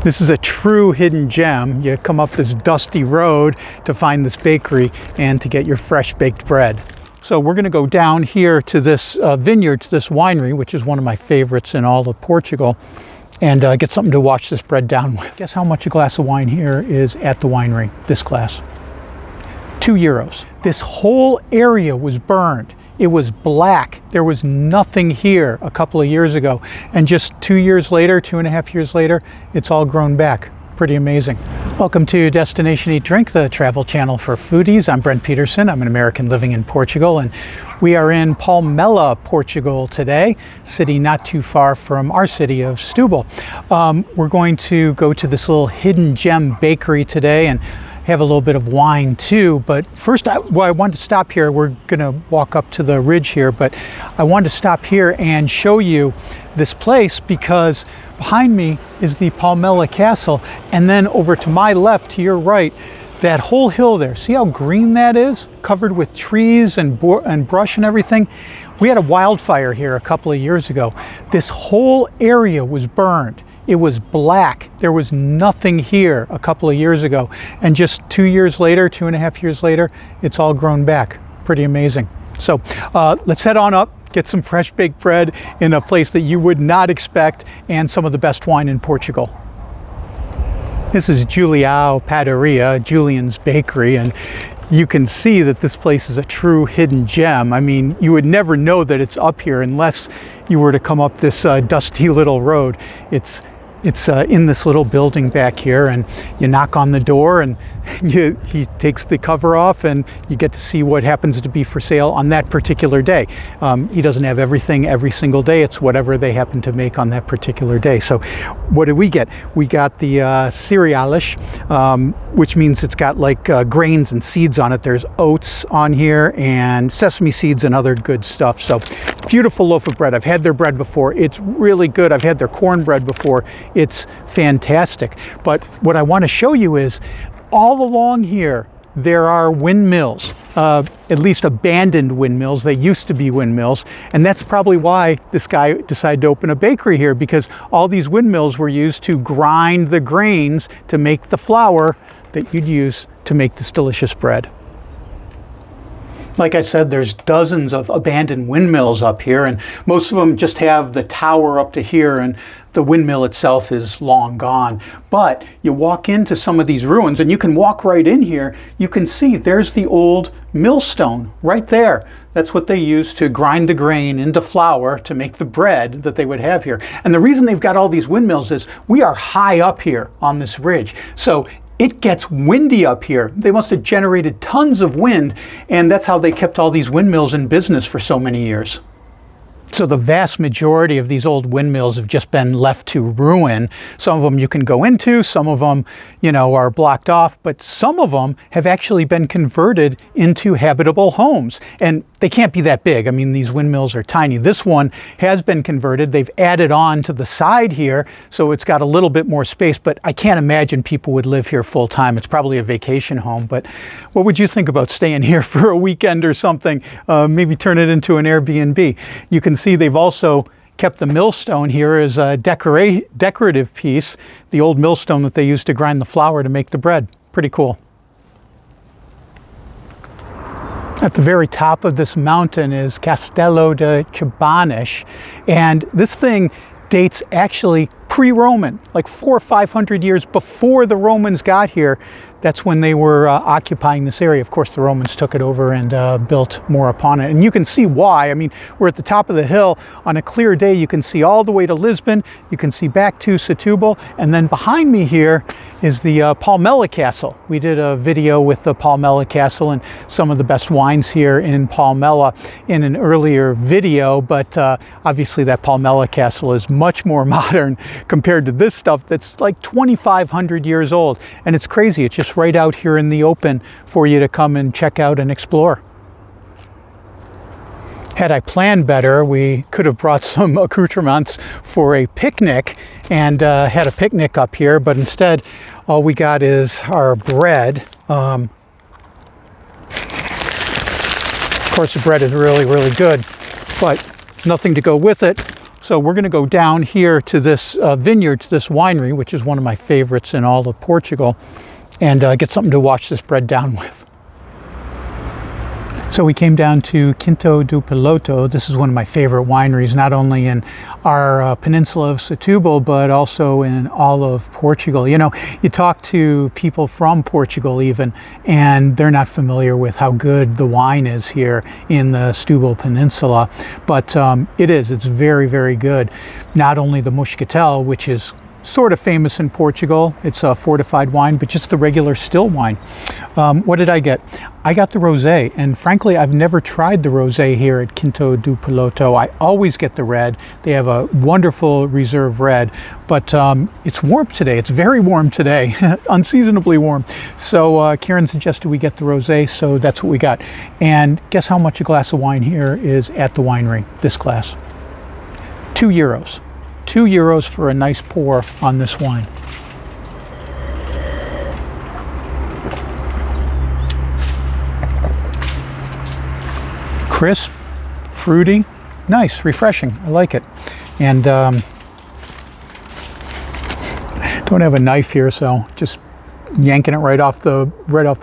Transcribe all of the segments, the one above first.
This is a true hidden gem. You come up this dusty road to find this bakery and to get your fresh baked bread. So we're going to go down here to this vineyard, to this winery, which is one of my favorites in all of Portugal, and get something to wash this bread down with. Guess how much a glass of wine here is at the winery, this glass? €2. This whole area was burned. It was black. There was nothing here a couple of years ago. And just 2 years later, 2.5 years later, it's all grown back. Pretty amazing. Welcome to Destination Eat Drink, the travel channel for foodies. I'm Brent Peterson. I'm an American living in Portugal, and we are in Palmela, Portugal today, city not too far from our city of Setúbal. We're going to go to this little hidden gem bakery today and have a little bit of wine too, but first I wanted to stop here. We're gonna walk up to the ridge here, but I wanted to stop here and show you this place because behind me is the Palmela Castle, and then over to my left, to your right, that whole hill there. See how green that is? Covered with trees and brush and everything. We had a wildfire here a couple of years ago. This whole area was burned. It was black. There was nothing here a couple of years ago. And just 2 years later, 2.5 years later, it's all grown back. Pretty amazing. So let's head on up, get some fresh baked bread in a place that you would not expect, and some of the best wine in Portugal. This is Julião Padaria, Julian's Bakery, and you can see that this place is a true hidden gem. I mean, you would never know that it's up here unless you were to come up this dusty little road. It's in this little building back here, and you knock on the door and he takes the cover off and you get to see what happens to be for sale on that particular day. He doesn't have everything every single day. It's whatever they happen to make on that particular day. So what did we get? We got the cereales, which means it's got like grains and seeds on it. There's oats on here and sesame seeds and other good stuff. So beautiful loaf of bread. I've had their bread before. It's really good. I've had their cornbread before. It's fantastic. But what I want to show you is all along here there are windmills, at least abandoned windmills. They used to be windmills, and that's probably why this guy decided to open a bakery here, because all these windmills were used to grind the grains to make the flour that you'd use to make this delicious bread. Like I said, there's dozens of abandoned windmills up here, and most of them just have the tower up to here, and the windmill itself is long gone. But you walk into some of these ruins, and you can walk right in here. You can see there's the old millstone right there. That's what they used to grind the grain into flour to make the bread that they would have here. And the reason they've got all these windmills is we are high up here on this ridge. So it gets windy up here. They must have generated tons of wind, and that's how they kept all these windmills in business for so many years. So the vast majority of these old windmills have just been left to ruin. Some of them you can go into, some of them, are blocked off, but some of them have actually been converted into habitable homes. And they can't be that big. I mean, these windmills are tiny. This one has been converted. They've added on to the side here, so it's got a little bit more space, but I can't imagine people would live here full time. It's probably a vacation home, but what would you think about staying here for a weekend or something? Maybe turn it into an Airbnb. You can see they've also kept the millstone here as a decorative piece, the old millstone that they used to grind the flour to make the bread. Pretty cool. At the very top of this mountain is Castelo de Cabanas, and this thing dates actually pre-Roman, like 400 or 500 years before the Romans got here. That's when they were occupying this area. Of course, the Romans took it over and built more upon it. And you can see why. I mean, we're at the top of the hill. On a clear day, you can see all the way to Lisbon. You can see back to Setúbal. And then behind me here is the Palmela Castle. We did a video with the Palmela Castle and some of the best wines here in Palmela in an earlier video. But obviously that Palmela Castle is much more modern compared to this stuff that's like 2,500 years old. And it's crazy. It's just right out here in the open for you to come and check out and explore. Had I planned better, we could have brought some accoutrements for a picnic and had a picnic up here, but instead all we got is our bread. Of course, the bread is really, really good, but nothing to go with it. So we're going to go down here to this vineyard, to this winery, which is one of my favorites in all of Portugal, and get something to wash this bread down with. So we came down to Quinto do Piloto. This is one of my favorite wineries, not only in our peninsula of Setúbal, but also in all of Portugal. You know, you talk to people from Portugal even, and they're not familiar with how good the wine is here in the Setúbal Peninsula. But it's very, very good. Not only the Moscatel, which is sort of famous in Portugal. It's a fortified wine, but just the regular still wine. What did I get? I got the rosé, and frankly, I've never tried the rosé here at Quinto do Piloto. I always get the red. They have a wonderful reserve red, but it's warm today. It's very warm today, unseasonably warm. So Karen suggested we get the rosé, so that's what we got. And guess how much a glass of wine here is at the winery, this glass? €2. €2 for a nice pour on this wine. Crisp, fruity, nice, refreshing. I like it. And don't have a knife here, so just yanking it right off the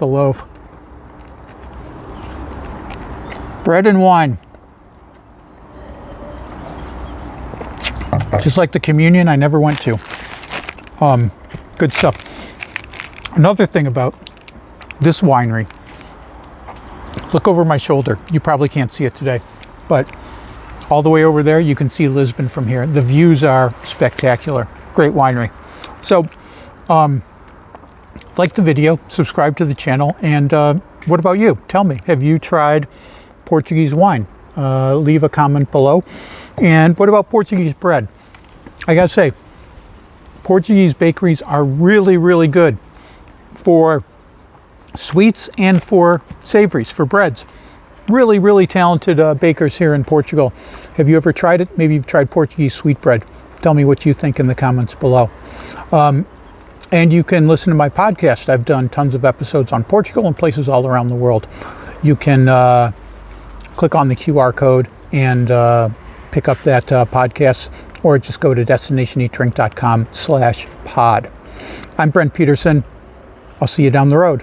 loaf. Bread and wine. Just like the communion I never went to. Good stuff. Another thing about this winery, look over my shoulder. You probably can't see it today, but all the way over there, you can see Lisbon from here. The views are spectacular. Great winery. So, like the video, subscribe to the channel, and what about you? Tell me, have you tried Portuguese wine? Leave a comment below. And what about Portuguese bread? I gotta say, Portuguese bakeries are really, really good for sweets and for savories, for breads. Really, really talented bakers here in Portugal. Have you ever tried it? Maybe you've tried Portuguese sweetbread. Tell me what you think in the comments below. And you can listen to my podcast. I've done tons of episodes on Portugal and places all around the world. You can click on the QR code and pick up that podcast, or just go to destinationeatdrink.com/pod. I'm Brent Peterson. I'll see you down the road.